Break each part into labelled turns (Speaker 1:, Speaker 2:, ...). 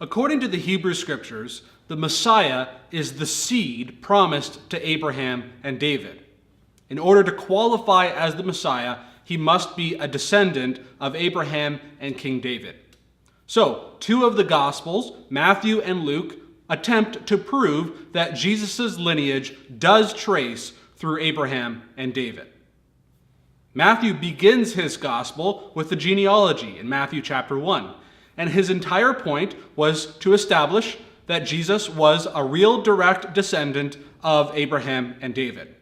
Speaker 1: According to the Hebrew Scriptures, the Messiah is the seed promised to Abraham and David. In order to qualify as the Messiah, he must be a descendant of Abraham and King David. So, two of the Gospels, Matthew and Luke, attempt to prove that Jesus' lineage does trace through Abraham and David. Matthew begins his Gospel with the genealogy in Matthew chapter 1, and his entire point was to establish that Jesus was a real direct descendant of Abraham and David.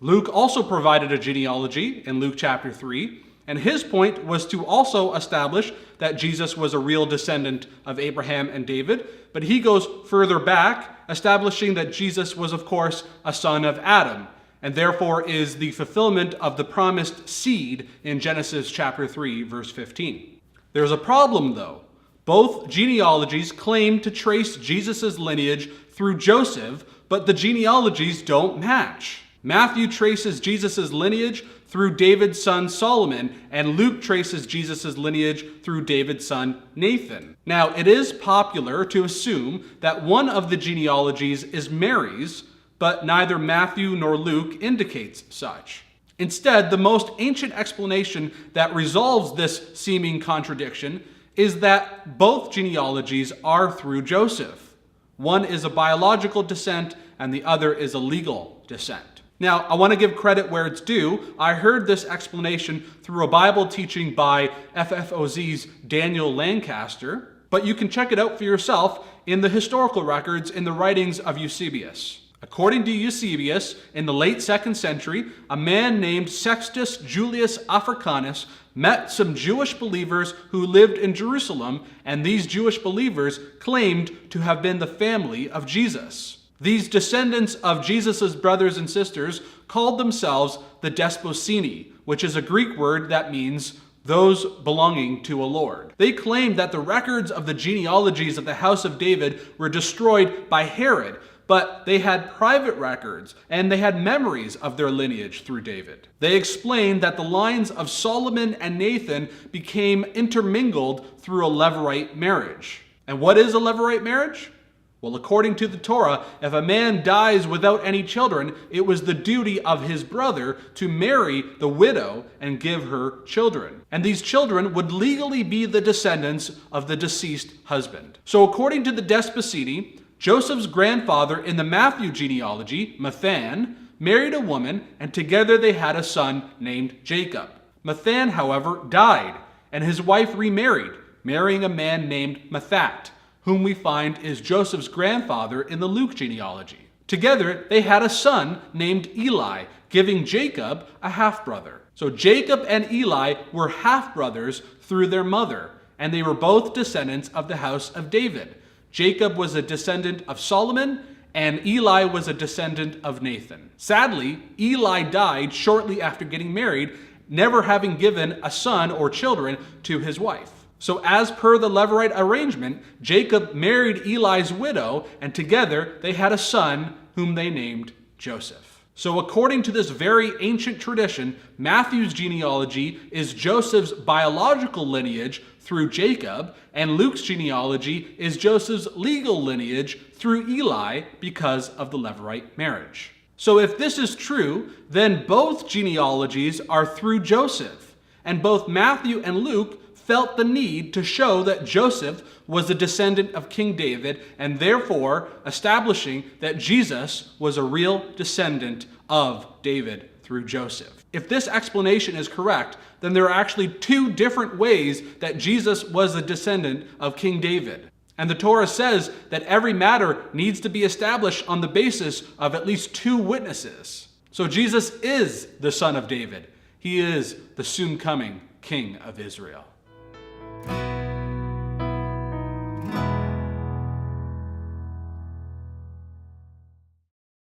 Speaker 1: Luke also provided a genealogy in Luke chapter 3, and his point was to also establish that Jesus was a real descendant of Abraham and David, but he goes further back, establishing that Jesus was, of course, a son of Adam, and therefore is the fulfillment of the promised seed in Genesis chapter 3, verse 15. There's a problem, though. Both genealogies claim to trace Jesus' lineage through Joseph, but the genealogies don't match. Matthew traces Jesus' lineage through David's son Solomon, and Luke traces Jesus' lineage through David's son Nathan. Now, it is popular to assume that one of the genealogies is Mary's, but neither Matthew nor Luke indicates such. Instead, the most ancient explanation that resolves this seeming contradiction is that both genealogies are through Joseph. One is a biological descent, and the other is a legal descent. Now, I want to give credit where it's due. I heard this explanation through a Bible teaching by FFOZ's Daniel Lancaster, but you can check it out for yourself in the historical records in the writings of Eusebius. According to Eusebius, in the late 2nd century, a man named Sextus Julius Africanus met some Jewish believers who lived in Jerusalem, and these Jewish believers claimed to have been the family of Jesus. These descendants of Jesus' brothers and sisters called themselves the Desposini, which is a Greek word that means those belonging to a lord. They claimed that the records of the genealogies of the house of David were destroyed by Herod, but they had private records and they had memories of their lineage through David. They explained that the lines of Solomon and Nathan became intermingled through a Levirate marriage. And what is a Levirate marriage? Well, according to the Torah, if a man dies without any children, it was the duty of his brother to marry the widow and give her children. And these children would legally be the descendants of the deceased husband. So according to the Desposini, Joseph's grandfather in the Matthew genealogy, Matthan, married a woman, and together they had a son named Jacob. Matthan, however, died, and his wife remarried, marrying a man named Matthan, whom we find is Joseph's grandfather in the Luke genealogy. Together, they had a son named Eli, giving Jacob a half-brother. So Jacob and Eli were half-brothers through their mother, and they were both descendants of the house of David. Jacob was a descendant of Solomon, and Eli was a descendant of Nathan. Sadly, Eli died shortly after getting married, never having given a son or children to his wife. So as per the Levirate arrangement, Jacob married Eli's widow, and together they had a son whom they named Joseph. So according to this very ancient tradition, Matthew's genealogy is Joseph's biological lineage through Jacob, and Luke's genealogy is Joseph's legal lineage through Eli because of the Levirate marriage. So if this is true, then both genealogies are through Joseph, and both Matthew and Luke felt the need to show that Joseph was a descendant of King David, and therefore establishing that Jesus was a real descendant of David through Joseph. If this explanation is correct, then there are actually two different ways that Jesus was a descendant of King David. And the Torah says that every matter needs to be established on the basis of at least two witnesses. So Jesus is the son of David. He is the soon coming King of Israel.